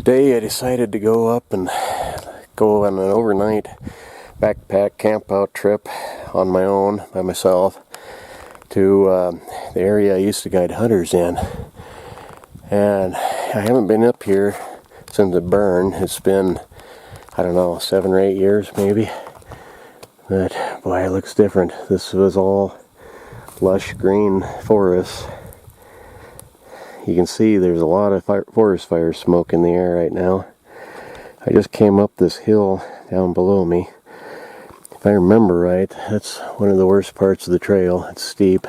Today I decided to go up and go on an overnight backpack camp out trip on my own, by myself, to the area I used to guide hunters in. And I haven't been up here since it burned. It's been, I don't know, 7 or 8 years maybe. But boy, it looks different. This was all lush green forest. You can see there's a lot of forest fire smoke in the air right now. I just came up this hill down below me. If I remember right, that's one of the worst parts of the trail. It's steep.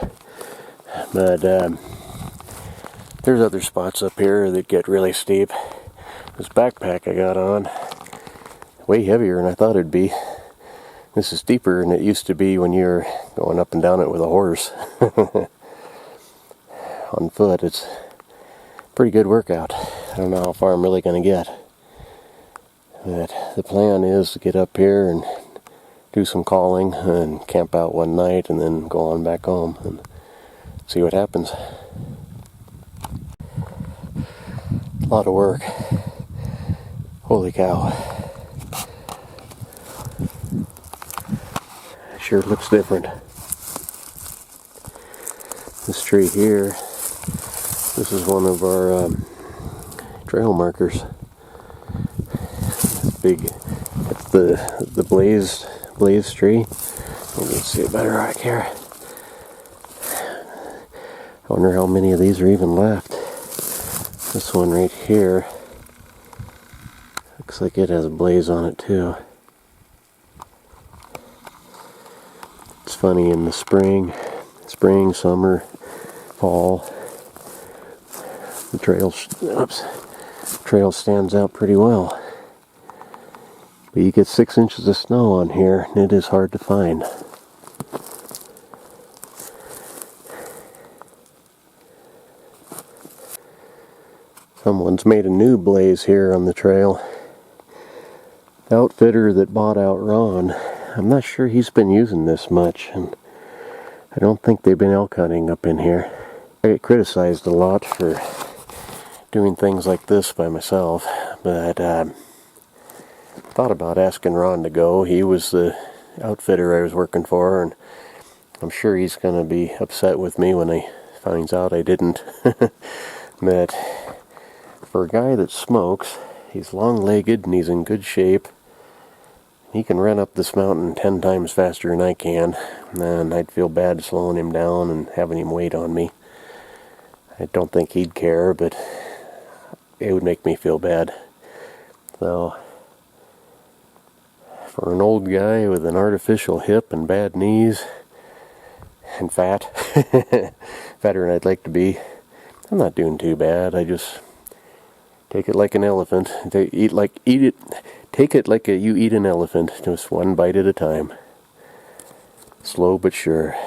But there's other spots up here that get really steep. This backpack I got on, way heavier than I thought it'd be. This is deeper than it used to be when you're going up and down it with a horse. On foot, it's pretty good workout. I don't know how far I'm really going to get. But the plan is to get up here and do some calling and camp out one night and then go on back home and see what happens. A lot of work. Holy cow. Sure looks different. This tree here, this is one of our trail markers. It's big. It's the blaze tree. You can see it better right here. I wonder how many of these are even left. This one right here looks like it has a blaze on it too. It's funny, in the spring, summer, fall, the trail stands out pretty well. But you get 6 inches of snow on here, and it is hard to find. Someone's made a new blaze here on the trail. The outfitter that bought out Ron, I'm not sure he's been using this much, and I don't think they've been elk hunting up in here. I get criticized a lot for doing things like this by myself, but thought about asking Ron to go. He was the outfitter I was working for, and I'm sure he's going to be upset with me when he finds out I didn't. But for a guy that smokes, he's long-legged and he's in good shape. He can run up this mountain 10 times faster than I can, and I'd feel bad slowing him down and having him wait on me. I don't think he'd care, but it would make me feel bad. So, for an old guy with an artificial hip and bad knees, and fat, fatter than I'd like to be, I'm not doing too bad. I just take it like an elephant. Take it like you eat an elephant, just one bite at a time. Slow but sure.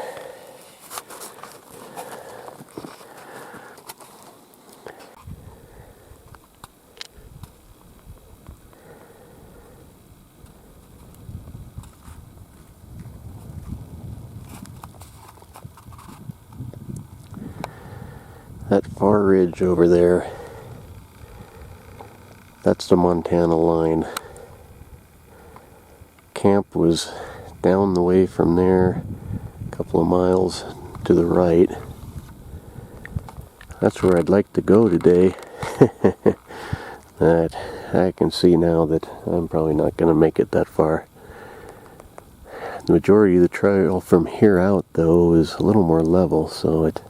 That far ridge over there, that's the Montana line. Camp was down the way from there, a couple of miles to the right. That's where I'd like to go today. But I can see now that I'm probably not going to make it that far. The majority of the trail from here out, though, is a little more level, so it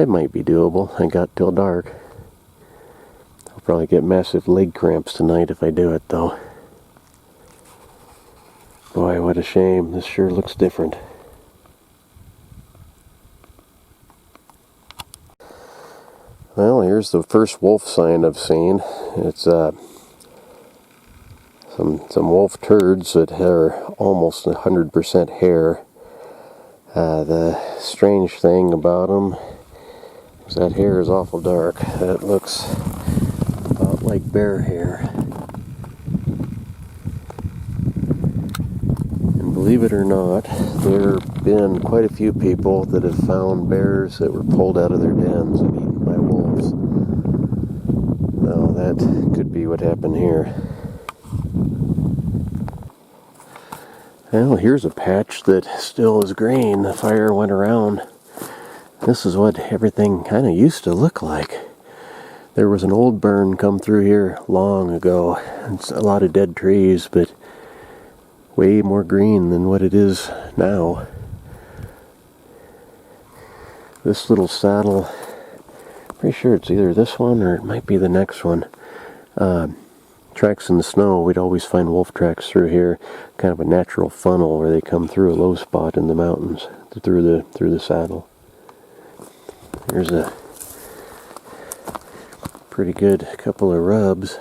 might be doable. I got till dark. I'll probably get massive leg cramps tonight if I do it, though. Boy, what a shame. This sure looks different. Well, here's the first wolf sign I've seen. It's some wolf turds that are almost 100% hair. The strange thing about them is that hair is awful dark. It looks about like bear hair. And believe it or not, there have been quite a few people that have found bears that were pulled out of their dens and eaten by wolves. So that could be what happened here. Well, here's a patch that still is green. The fire went around. This is what everything kind of used to look like. There was an old burn come through here long ago. It's a lot of dead trees, but way more green than what it is now. This little saddle, pretty sure it's either this one or it might be the next one. Tracks in the snow, we'd always find wolf tracks through here. Kind of a natural funnel where they come through a low spot in the mountains, through the saddle. There's a pretty good couple of rubs.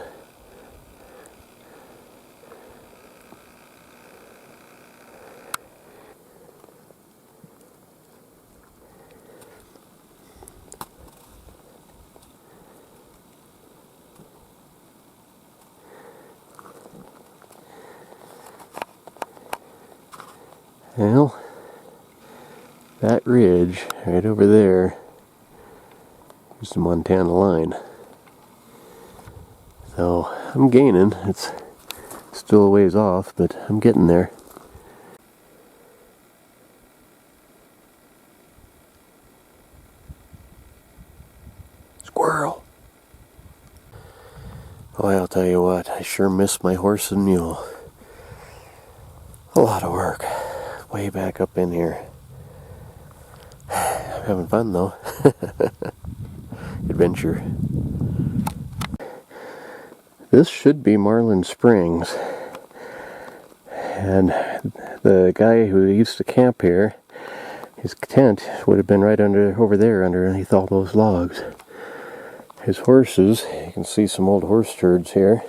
Well, that ridge right over there is the Montana line. So I'm gaining. It's still a ways off, but I'm getting there. Squirrel! Boy, I'll tell you what, I sure miss my horse and mule. A lot of work. Way back up in here. I'm having fun though. Adventure. This should be Marlin Springs. And the guy who used to camp here, his tent would have been right over there underneath all those logs. His horses, you can see some old horse turds here.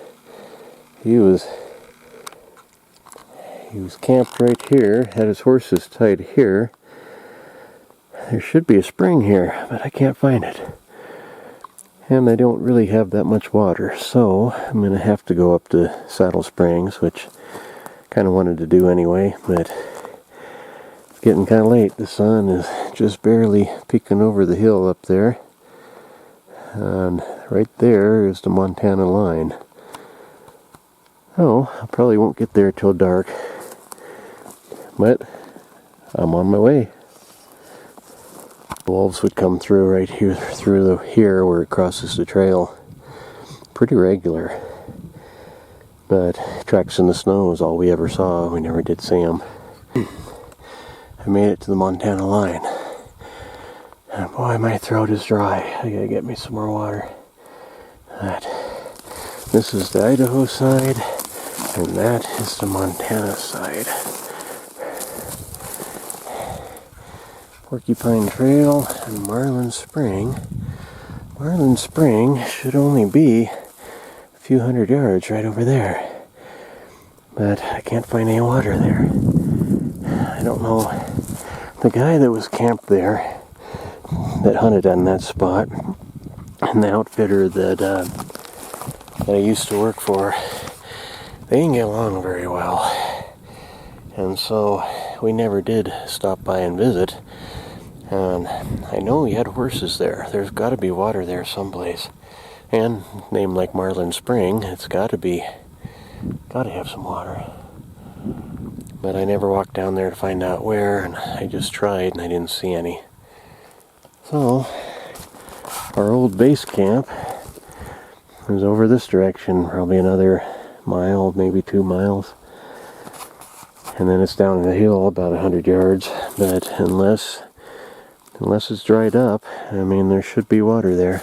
He was camped right here, had his horses tied here. There should be a spring here, but I can't find it. And they don't really have that much water, so I'm going to have to go up to Saddle Springs, which I kind of wanted to do anyway, but it's getting kind of late. The sun is just barely peeking over the hill up there. And right there is the Montana line. Oh, I probably won't get there till dark. But I'm on my way. Wolves would come through right here, here where it crosses the trail. Pretty regular. But tracks in the snow is all we ever saw. We never did see them. I made it to the Montana line. And boy, my throat is dry. I gotta get me some more water. This is the Idaho side, and that is the Montana side. Porcupine Trail and Marlin Spring. Marlin Spring should only be a few hundred yards right over there. But I can't find any water there. I don't know. The guy that was camped there, that hunted on that spot, and the outfitter that I used to work for, they didn't get along very well. And so we never did stop by and visit. And I know he had horses there. There's got to be water there someplace. And named like Marlin Spring, it's got to have some water. But I never walked down there to find out where, and I just tried and I didn't see any. So, our old base camp is over this direction, probably another mile, maybe 2 miles. And then it's down the hill about 100 yards. But unless it's dried up, I mean, there should be water there.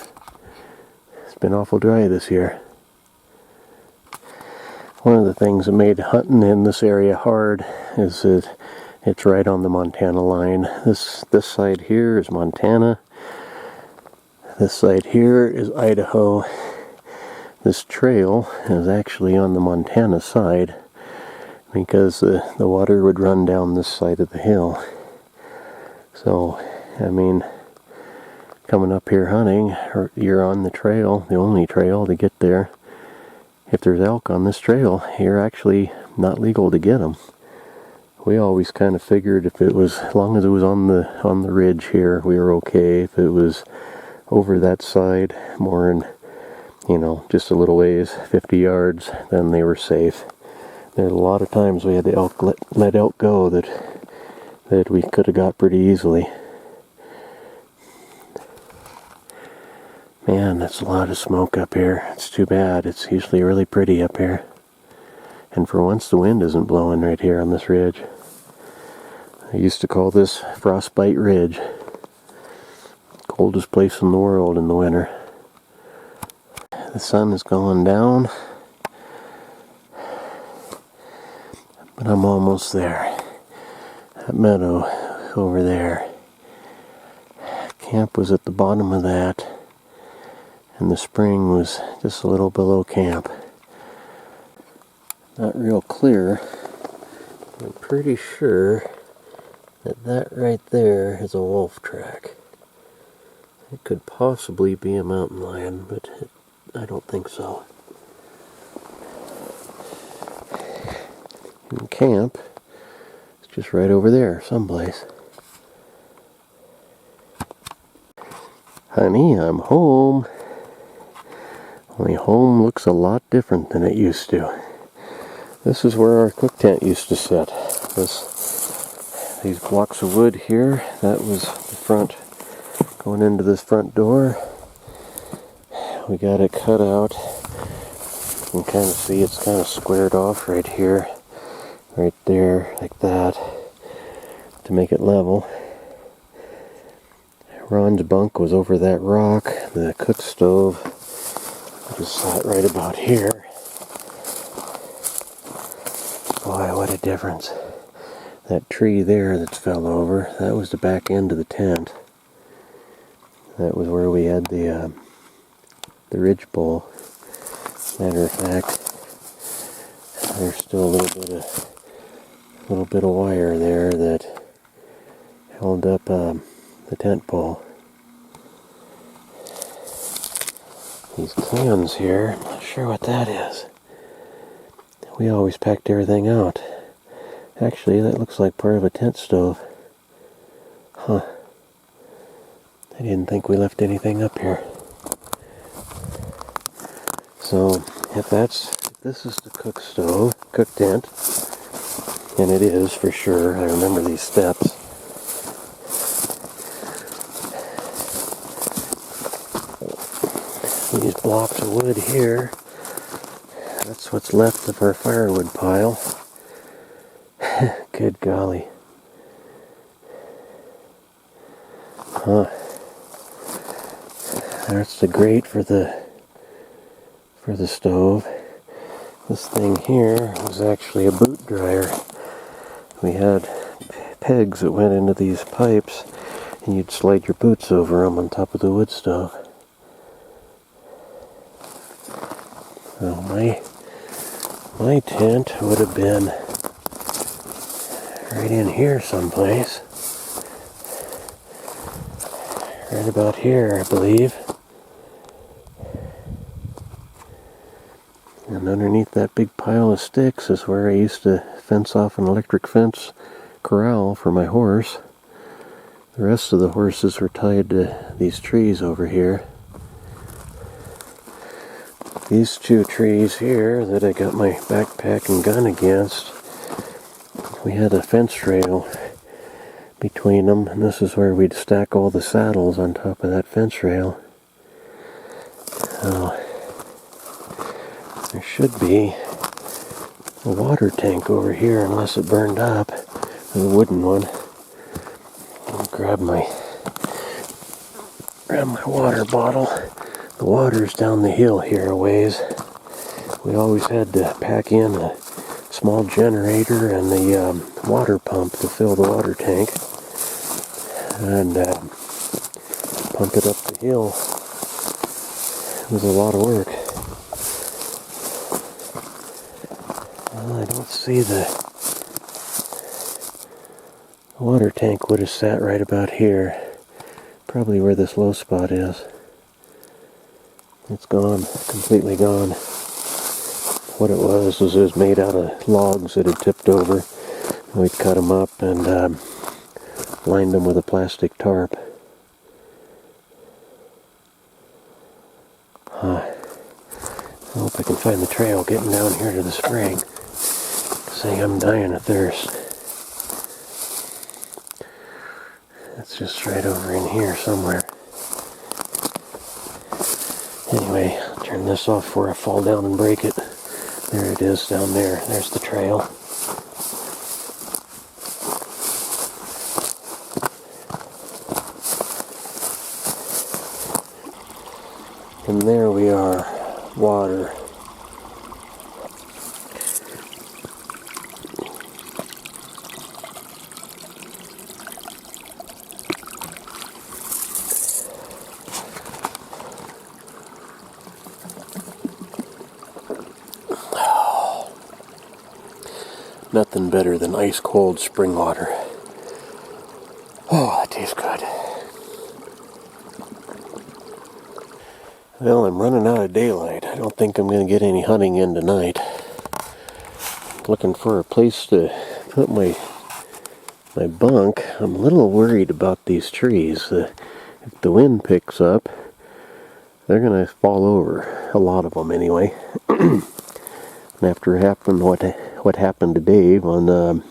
It's been awful dry this year. One of the things that made hunting in this area hard is that it's right on the Montana line. This side here is Montana. This side here is Idaho. This trail is actually on the Montana side because the water would run down this side of the hill. So, I mean, coming up here hunting, you're on the trail, the only trail to get there. If there's elk on this trail, you're actually not legal to get them. We always kind of figured if it was, as long as it was on the ridge here, we were okay. If it was over that side, more in you know, just a little ways, 50 yards, then they were safe. There's a lot of times we had the elk let elk go that we could have got pretty easily. Man, that's a lot of smoke up here. It's too bad. It's usually really pretty up here. And for once the wind isn't blowing right here on this ridge. I used to call this Frostbite Ridge. Coldest place in the world in the winter. The sun is going down. But I'm almost there. That meadow over there. Camp was at the bottom of that. And the spring was just a little below camp. Not real clear. I'm pretty sure that right there is a wolf track. It could possibly be a mountain lion, but I don't think so. And camp is just right over there, someplace. Honey, I'm home. Only home looks a lot different than it used to. This is where our cook tent used to sit. These blocks of wood here, that was the front, going into this front door. We got it cut out. You can kind of see it's kind of squared off right here, right there, like that, to make it level. Ron's bunk was over that rock. The cook stove just sat right about here. Boy, what a difference. That tree there that fell over, that was the back end of the tent. That was where we had the ridgepole. Matter of fact, there's still a little bit of wire there that held up the tent pole. These cans here, I'm not sure what that is. We always packed everything out. Actually, that looks like part of a tent stove. Huh. I didn't think we left anything up here. So, if this is the cook tent, and it is for sure, I remember these steps. These blocks of wood here, that's what's left of our firewood pile. Good golly. Huh. That's the grate for the stove. This thing here was actually a boot dryer. We had pegs that went into these pipes, and you'd slide your boots over them on top of the wood stove. So my tent would have been right in here someplace. Right about here, I believe. And underneath that big pile of sticks is where I used to fence off an electric fence corral for my horse. The rest of the horses were tied to these trees over here. These two trees here that I got my backpack and gun against, we had a fence rail between them, and this is where we'd stack all the saddles on top of that fence rail. So, there should be a water tank over here unless it burned up. A wooden one. I'll grab my water bottle. The water's down the hill here a ways. We always had to pack in a small generator and the water pump to fill the water tank and pump it up the hill. It was a lot of work. Well, I don't see the water tank would have sat right about here. Probably where this low spot is. It's gone, completely gone. What it was made out of logs that had tipped over. We'd cut them up and lined them with a plastic tarp. I hope I can find the trail getting down here to the spring. Saying I'm dying of thirst. It's just right over in here somewhere. Anyway, I'll turn this off before I fall down and break it. There it is down there. There's the trail. And there we are, water. Nothing better than ice cold spring water. Oh, that tastes good. Well, I'm running out of daylight. I don't think I'm going to get any hunting in tonight. Looking for a place to put my bunk. I'm a little worried about these trees. If the wind picks up, they're going to fall over. A lot of them anyway. And after what happened to Dave on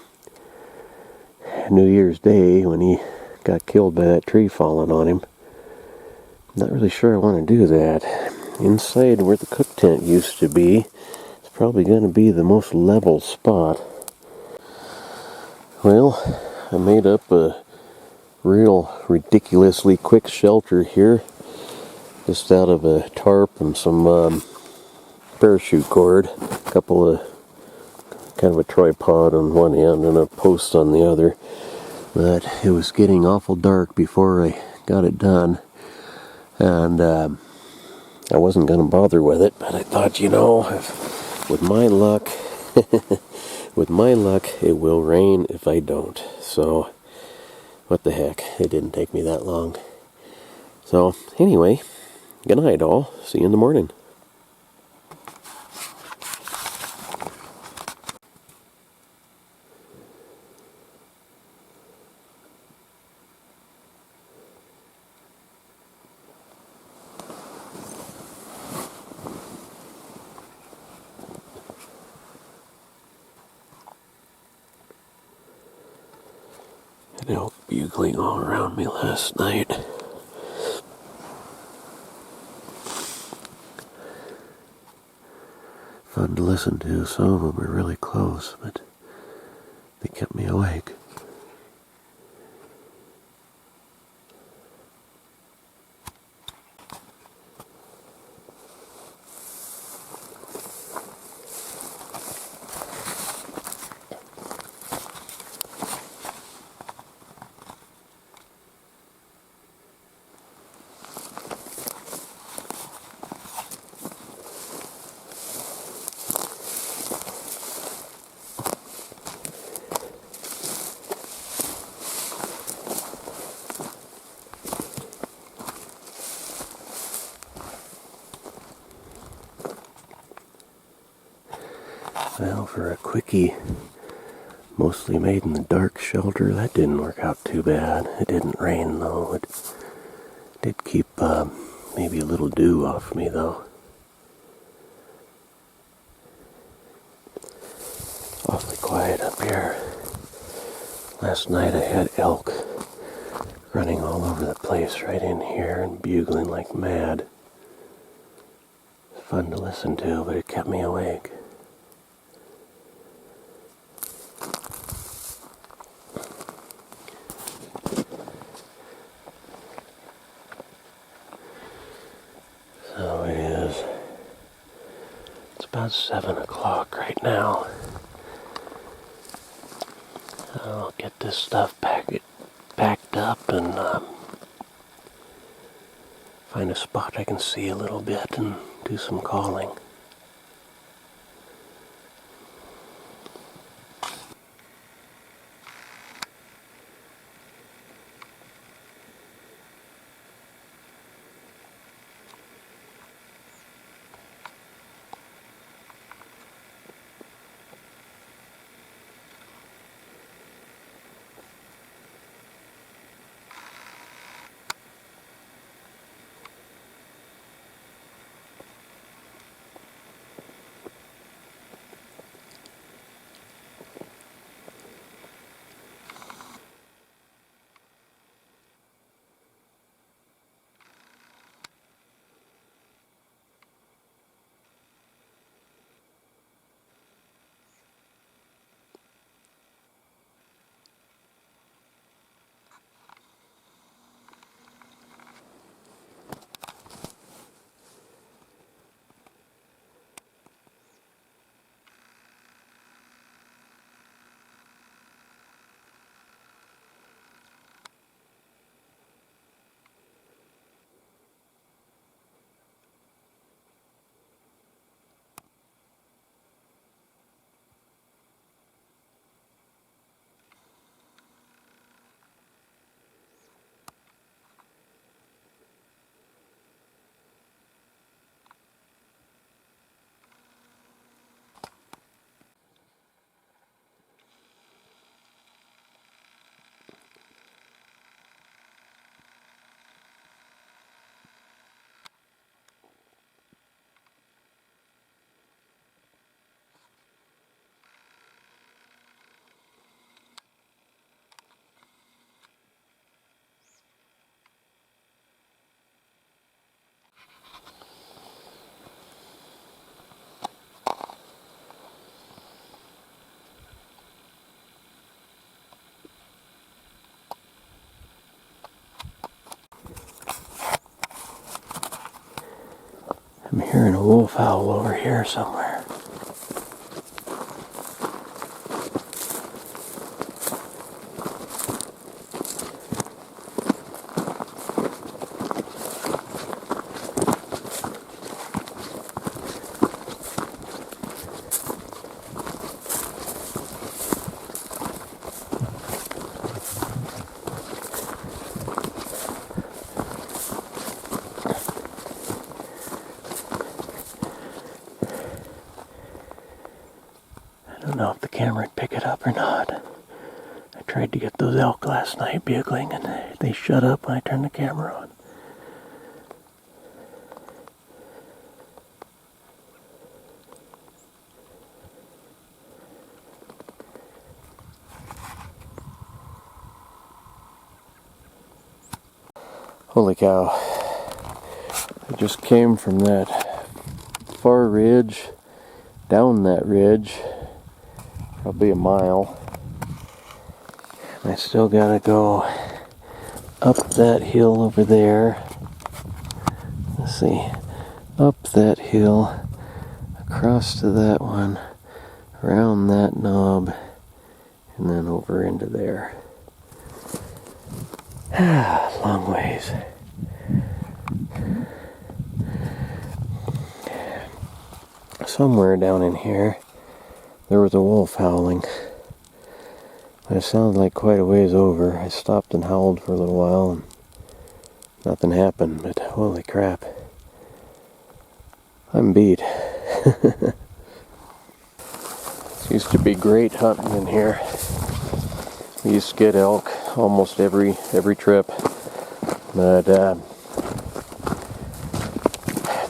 New Year's Day when he got killed by that tree falling on him, not really sure I want to do that. Inside where the cook tent used to be, it's probably going to be the most level spot. Well, I made up a real ridiculously quick shelter here, just out of a tarp and some parachute cord, a couple of kind of a tripod on one end and a post on the other. But it was getting awful dark before I got it done. And I wasn't going to bother with it, but I thought, with my luck, it will rain if I don't. So, what the heck, it didn't take me that long. So, anyway, good night all. See you in the morning. An elk bugling all around me last night. Fun to listen to. Some of them were really close, but they kept me awake. Well, for a quickie, mostly made in the dark shelter, that didn't work out too bad. It didn't rain, though. It did keep maybe a little dew off me, though. Awfully quiet up here. Last night I had elk running all over the place right in here and bugling like mad. Fun to listen to, but it kept me awake. So it is. It's about 7 o'clock right now. I'll get this stuff packed up and find a spot I can see a little bit and do some calling. hearing a wolf howl over here somewhere. I don't know if the camera would pick it up or not. I tried to get those elk last night bugling and they shut up when I turned the camera on. Holy cow. I just came from that far ridge, down that ridge, probably a mile. I still gotta go up that hill over there. Let's see, up that hill, across to that one, around that knob, and then over into there. Long ways. Somewhere down in here, there was a wolf howling. It sounded like quite a ways over. I stopped and howled for a little while and nothing happened, but holy crap. I'm beat. It used to be great hunting in here. We used to get elk almost every trip. But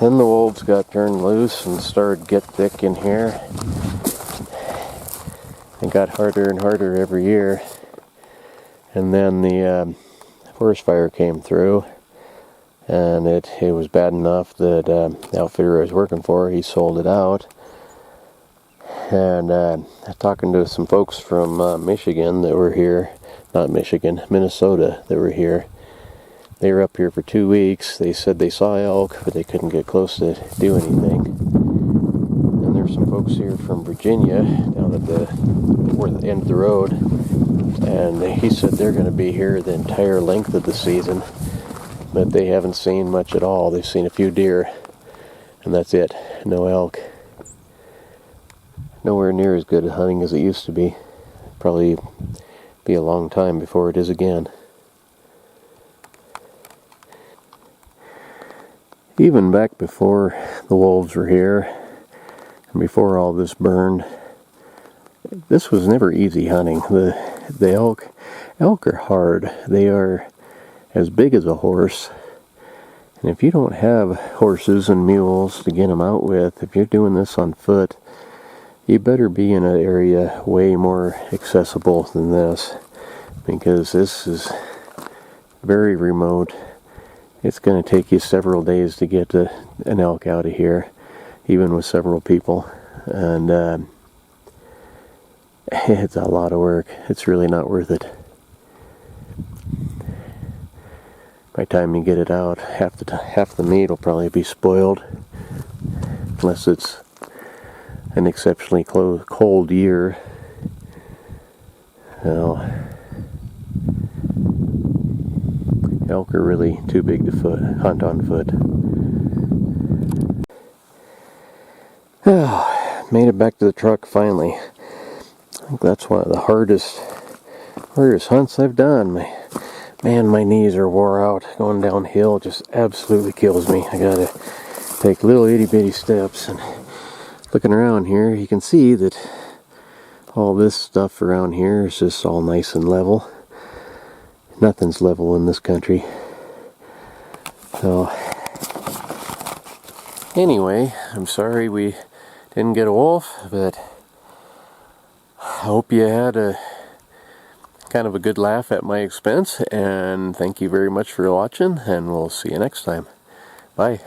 then the wolves got turned loose and started to get thick in here. It got harder and harder every year. And then the forest fire came through, and it was bad enough that the outfitter I was working for, he sold it out. And talking to some folks from Michigan that were here, not Michigan, Minnesota that were here. They were up here for 2 weeks. They said they saw elk, but they couldn't get close to do anything. And there's some folks here from Virginia down at the end of the road, and he said they're going to be here the entire length of the season, but they haven't seen much at all. They've seen a few deer, and that's it. No elk. Nowhere near as good at hunting as it used to be. Probably be a long time before it is again. Even back before the wolves were here, and before all this burned, this was never easy hunting. The elk are hard. They are as big as a horse. And if you don't have horses and mules to get them out with, if you're doing this on foot, you better be in an area way more accessible than this, because this is very remote. It's going to take you several days to get an elk out of here, even with several people, and it's a lot of work. It's really not worth it. By the time you get it out, half the meat will probably be spoiled, unless it's an exceptionally cold year. Well, elk are really too big to hunt on foot. Oh, made it back to the truck finally. I think that's one of the hardest hunts I've done. My knees are wore out. Going downhill just absolutely kills me. I gotta take little itty bitty steps, and looking around here, you can see that all this stuff around here is just all nice and level. Nothing's level in this country. So, anyway, I'm sorry we didn't get a wolf, but I hope you had a kind of a good laugh at my expense, and thank you very much for watching, and we'll see you next time. Bye.